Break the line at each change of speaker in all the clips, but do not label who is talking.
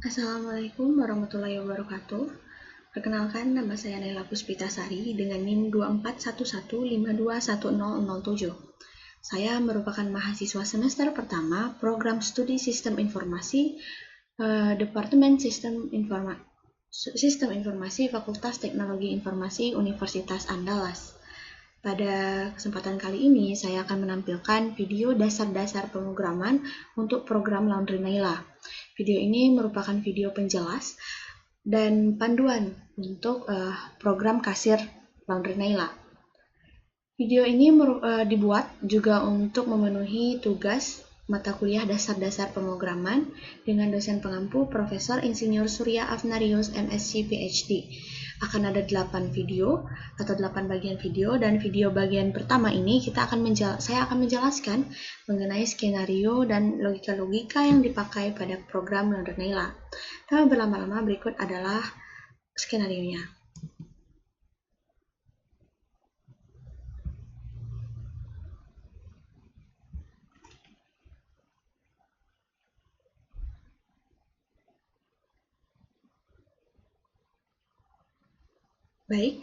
Assalamualaikum warahmatullahi wabarakatuh. Perkenalkan, nama saya Naila Puspitasari dengan NIM 2411521007. Saya merupakan mahasiswa semester pertama Program Studi Sistem Informasi Departemen Sistem Informasi Fakultas Teknologi Informasi Universitas Andalas. Pada kesempatan kali ini, saya akan menampilkan video dasar-dasar pemrograman untuk program Laundry Naila. Video ini merupakan video penjelas dan panduan untuk program kasir Laundry Naila. Video ini dibuat juga untuk memenuhi tugas mata kuliah dasar-dasar pemrograman dengan dosen pengampu Profesor Insinyur Surya Afnarius MSc PhD. Akan ada 8 video atau 8 bagian video, dan video bagian pertama ini saya akan menjelaskan mengenai skenario dan logika-logika yang dipakai pada program Laundry Naila. Tanpa berlama-lama, berikut adalah skenarionya. Baik,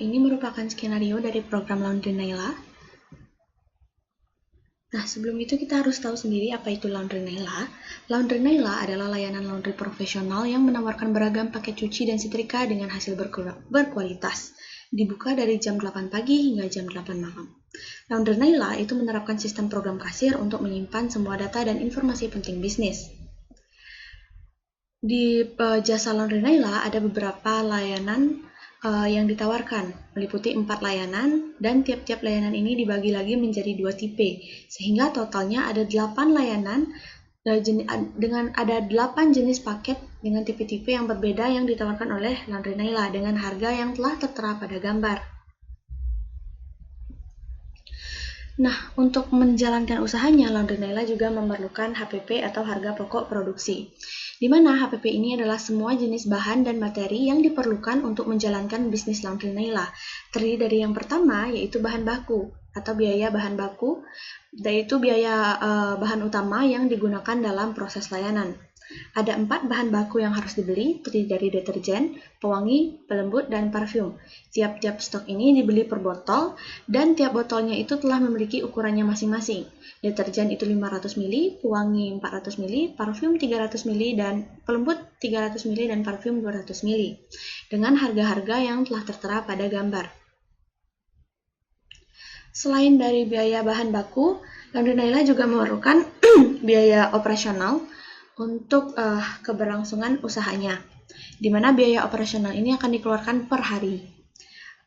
ini merupakan skenario dari program Laundry Naila. Nah, sebelum itu kita harus tahu sendiri apa itu Laundry Naila. Laundry Naila adalah layanan laundry profesional yang menawarkan beragam paket cuci dan setrika dengan hasil berkualitas. Dibuka dari jam 8 pagi hingga jam 8 malam. Laundry Naila itu menerapkan sistem program kasir untuk menyimpan semua data dan informasi penting bisnis. Di jasa Laundry Naila ada beberapa layanan yang ditawarkan, meliputi 4 layanan, dan tiap-tiap layanan ini dibagi lagi menjadi 2 tipe, sehingga totalnya ada 8 layanan dengan ada 8 jenis paket dengan tipe-tipe yang berbeda yang ditawarkan oleh Laundry Naila dengan harga yang telah tertera pada gambar. Nah, untuk menjalankan usahanya, Laundry Naila juga memerlukan HPP atau harga pokok produksi, di mana HPP ini adalah semua jenis bahan dan materi yang diperlukan untuk menjalankan bisnis Laundry Naila. Terdiri dari yang pertama, yaitu bahan baku atau biaya bahan baku, yaitu biaya bahan utama yang digunakan dalam proses layanan. Ada 4 bahan baku yang harus dibeli, terdiri dari deterjen, pewangi, pelembut, dan parfum. Tiap-tiap stok ini dibeli per botol, dan tiap botolnya itu telah memiliki ukurannya masing-masing. Deterjen itu 500 ml, pewangi 400 ml, parfum 300 ml, dan pelembut 300 ml, dan parfum 200 ml. Dengan harga-harga yang telah tertera pada gambar. Selain dari biaya bahan baku, Laundry Naila juga memerlukan biaya operasional untuk keberlangsungan usahanya, di mana biaya operasional ini akan dikeluarkan per hari.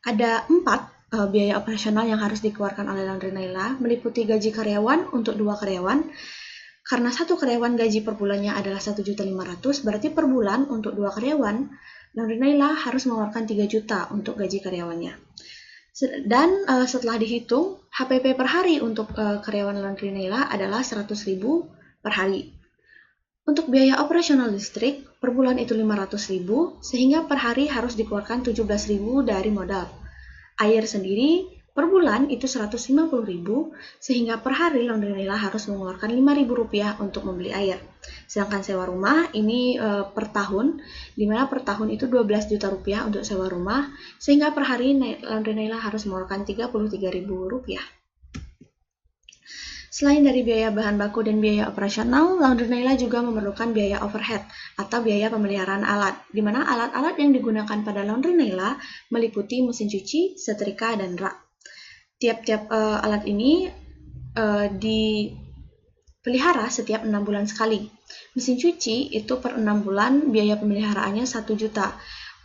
Ada 4 biaya operasional yang harus dikeluarkan oleh Laundry Naila, meliputi gaji karyawan untuk 2 karyawan. Karena 1 karyawan gaji per bulannya adalah 1.500.000, berarti per bulan untuk 2 karyawan, Laundry Naila harus mengeluarkan 3 juta untuk gaji karyawannya. Dan setelah dihitung, HPP per hari untuk karyawan Laundry Naila adalah 100.000 per hari. Untuk biaya operasional listrik, per bulan itu 500.000, sehingga per hari harus dikeluarkan 17.000 dari modal. Air sendiri, per bulan itu 150.000, sehingga per hari Laundry Naila harus mengeluarkan 5.000 rupiah untuk membeli air. Sedangkan sewa rumah ini per tahun, di mana per tahun itu 12 juta rupiah untuk sewa rumah, sehingga per hari Laundry Naila harus mengeluarkan 33.000 rupiah. Selain dari biaya bahan baku dan biaya operasional, Laundry Naila juga memerlukan biaya overhead atau biaya pemeliharaan alat, di mana alat-alat yang digunakan pada Laundry Naila meliputi mesin cuci, setrika, dan rak. Tiap-tiap alat ini dipelihara setiap 6 bulan sekali. Mesin cuci itu per 6 bulan biaya pemeliharaannya 1 juta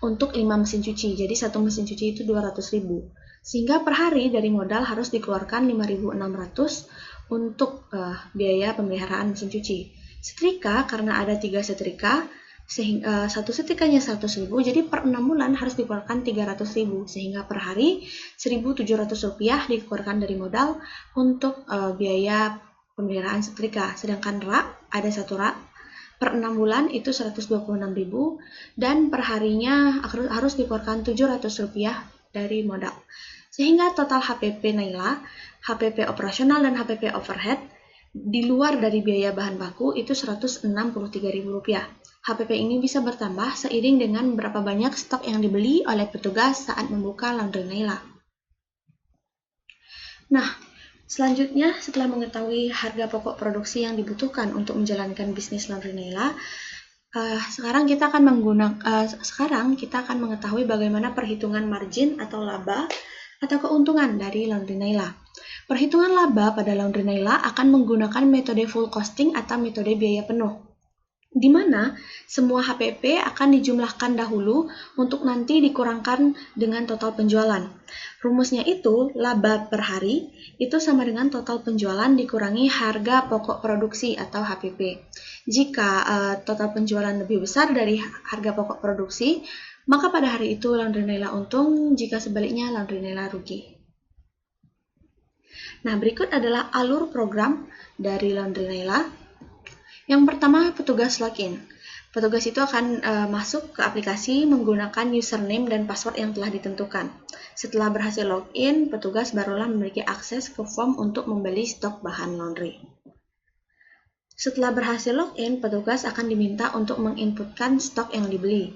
untuk 5 mesin cuci, jadi 1 mesin cuci itu 200.000. Sehingga per hari dari modal harus dikeluarkan 5.600 untuk biaya pemeliharaan mesin cuci. Setrika, karena ada 3 setrika, sehingga 1 setrikanya 100.000, jadi per 6 bulan harus dikeluarkan 300.000, sehingga per hari 1.700 rupiah dikeluarkan dari modal untuk biaya pemeliharaan setrika. Sedangkan rak, ada 1 rak, per 6 bulan itu 126.000, dan per harinya harus dikeluarkan 700 rupiah dari modal. Sehingga total HPP Naila, HPP operasional dan HPP overhead di luar dari biaya bahan baku itu Rp163.000. HPP ini bisa bertambah seiring dengan berapa banyak stok yang dibeli oleh petugas saat membuka Laundry Naila. Nah, selanjutnya setelah mengetahui harga pokok produksi yang dibutuhkan untuk menjalankan bisnis Laundry Naila, sekarang kita akan mengetahui bagaimana perhitungan margin atau laba atau keuntungan dari Laundry Naila. Perhitungan laba pada Laundry Naila akan menggunakan metode full costing atau metode biaya penuh, di mana semua HPP akan dijumlahkan dahulu untuk nanti dikurangkan dengan total penjualan. Rumusnya itu laba per hari itu sama dengan total penjualan dikurangi harga pokok produksi atau HPP. Jika total penjualan lebih besar dari harga pokok produksi, maka pada hari itu Laundry Naila untung, jika sebaliknya Laundry Naila rugi. Nah, berikut adalah alur program dari Laundry Naila. Yang pertama, petugas login. Petugas itu akan masuk ke aplikasi menggunakan username dan password yang telah ditentukan. Setelah berhasil login, petugas barulah memiliki akses ke form untuk membeli stok bahan laundry. Setelah berhasil login, petugas akan diminta untuk menginputkan stok yang dibeli.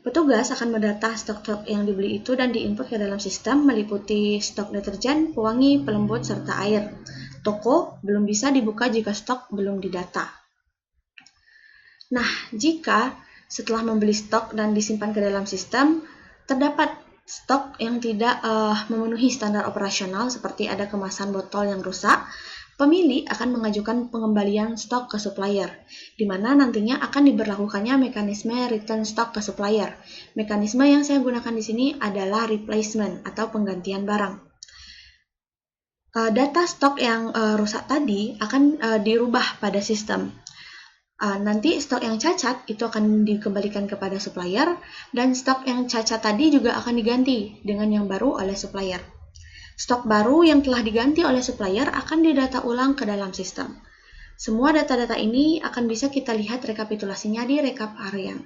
Petugas akan mendata stok-stok yang dibeli itu dan diinput ke dalam sistem meliputi stok deterjen, pewangi, pelembut, serta air. Toko belum bisa dibuka jika stok belum didata. Nah, jika setelah membeli stok dan disimpan ke dalam sistem, terdapat stok yang tidak memenuhi standar operasional seperti ada kemasan botol yang rusak, pemilik akan mengajukan pengembalian stok ke supplier, di mana nantinya akan diberlakukannya mekanisme return stock ke supplier. Mekanisme yang saya gunakan di sini adalah replacement atau penggantian barang. Data stok yang rusak tadi akan dirubah pada sistem. Nanti stok yang cacat itu akan dikembalikan kepada supplier, dan stok yang cacat tadi juga akan diganti dengan yang baru oleh supplier. Stok baru yang telah diganti oleh supplier akan didata ulang ke dalam sistem. Semua data-data ini akan bisa kita lihat rekapitulasinya di rekap harian.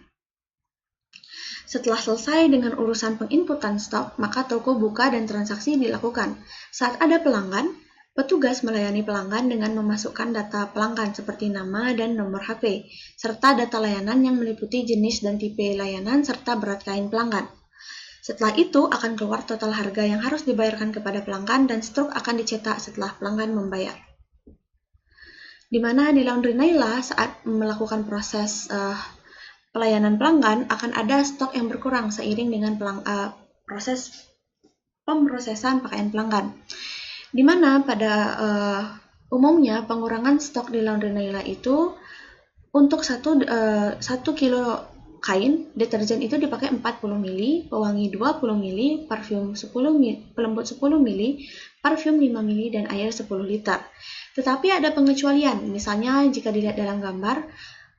Setelah selesai dengan urusan penginputan stok, maka toko buka dan transaksi dilakukan. Saat ada pelanggan, petugas melayani pelanggan dengan memasukkan data pelanggan seperti nama dan nomor HP, serta data layanan yang meliputi jenis dan tipe layanan serta berat kain pelanggan. Setelah itu akan keluar total harga yang harus dibayarkan kepada pelanggan dan struk akan dicetak setelah pelanggan membayar. Di mana di Laundry Naila saat melakukan proses pelayanan pelanggan akan ada stok yang berkurang seiring dengan proses pemrosesan pakaian pelanggan. Di mana pada umumnya pengurangan stok di Laundry Naila itu untuk 1 kilo kain, deterjen itu dipakai 40 ml, pewangi 20 ml, parfum 10 ml, pelembut 10 ml, parfum 5 ml, dan air 10 liter. Tetapi ada pengecualian, misalnya jika dilihat dalam gambar,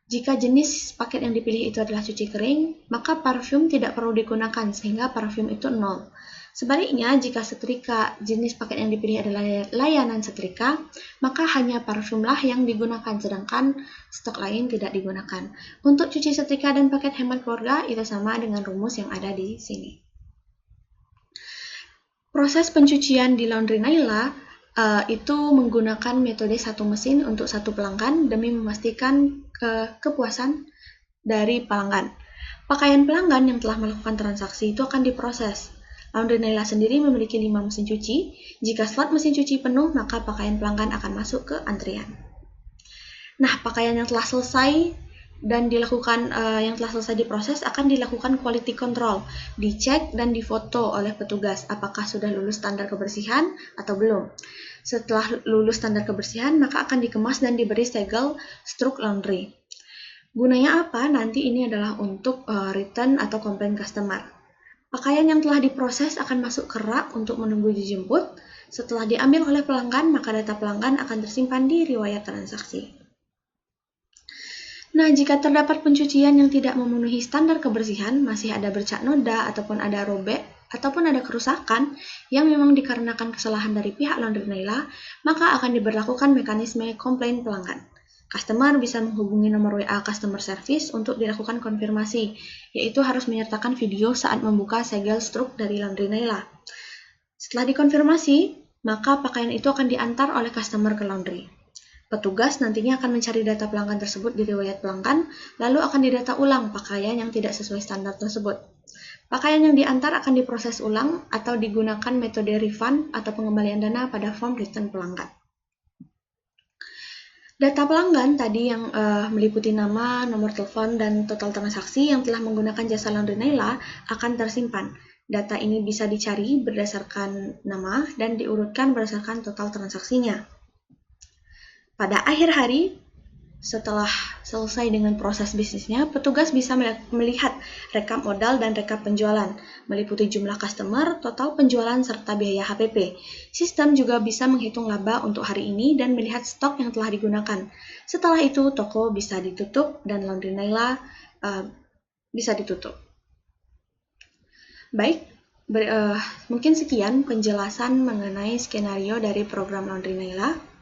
jika jenis paket yang dipilih itu adalah cuci kering, maka parfum tidak perlu digunakan sehingga parfum itu 0. Sebaliknya, jika setrika jenis paket yang dipilih adalah layanan setrika, maka hanya parfumlah yang digunakan, sedangkan stok lain tidak digunakan. Untuk cuci setrika dan paket hemat keluarga, itu sama dengan rumus yang ada di sini. Proses pencucian di Laundry Naila itu menggunakan metode satu mesin untuk satu pelanggan demi memastikan kepuasan dari pelanggan. Pakaian pelanggan yang telah melakukan transaksi itu akan diproses. Laundry Naila sendiri memiliki 5 mesin cuci. Jika slot mesin cuci penuh, maka pakaian pelanggan akan masuk ke antrian. Nah, pakaian yang telah selesai dan yang telah selesai diproses akan dilakukan quality control, dicek dan difoto oleh petugas apakah sudah lulus standar kebersihan atau belum. Setelah lulus standar kebersihan, maka akan dikemas dan diberi segel struk laundry. Gunanya apa? Nanti ini adalah untuk return atau komplain customer. Pakaian yang telah diproses akan masuk ke rak untuk menunggu dijemput. Setelah diambil oleh pelanggan, maka data pelanggan akan tersimpan di riwayat transaksi. Nah, jika terdapat pencucian yang tidak memenuhi standar kebersihan, masih ada bercak noda ataupun ada robek ataupun ada kerusakan yang memang dikarenakan kesalahan dari pihak Laundry Naila, maka akan diberlakukan mekanisme komplain pelanggan. Customer bisa menghubungi nomor WA Customer Service untuk dilakukan konfirmasi, yaitu harus menyertakan video saat membuka segel struk dari Laundry Naila. Setelah dikonfirmasi, maka pakaian itu akan diantar oleh customer ke laundry. Petugas nantinya akan mencari data pelanggan tersebut di riwayat pelanggan, lalu akan didata ulang pakaian yang tidak sesuai standar tersebut. Pakaian yang diantar akan diproses ulang atau digunakan metode refund atau pengembalian dana pada form return pelanggan. Data pelanggan tadi yang meliputi nama, nomor telepon, dan total transaksi yang telah menggunakan jasa Laundry Naila akan tersimpan. Data ini bisa dicari berdasarkan nama dan diurutkan berdasarkan total transaksinya. Pada akhir hari, setelah selesai dengan proses bisnisnya, petugas bisa melihat rekap modal dan rekap penjualan, meliputi jumlah customer, total penjualan, serta biaya HPP. Sistem juga bisa menghitung laba untuk hari ini dan melihat stok yang telah digunakan. Setelah itu, toko bisa ditutup dan Laundry Naila bisa ditutup. Baik, mungkin sekian penjelasan mengenai skenario dari program Laundry Naila.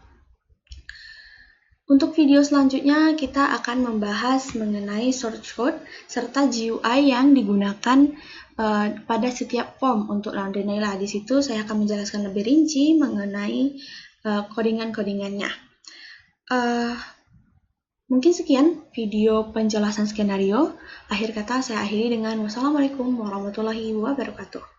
Untuk video selanjutnya, kita akan membahas mengenai source code serta GUI yang digunakan pada setiap form untuk Laundry Naila. Di situ saya akan menjelaskan lebih rinci mengenai codingan-codingannya. Mungkin sekian video penjelasan skenario. Akhir kata saya akhiri dengan wassalamualaikum warahmatullahi wabarakatuh.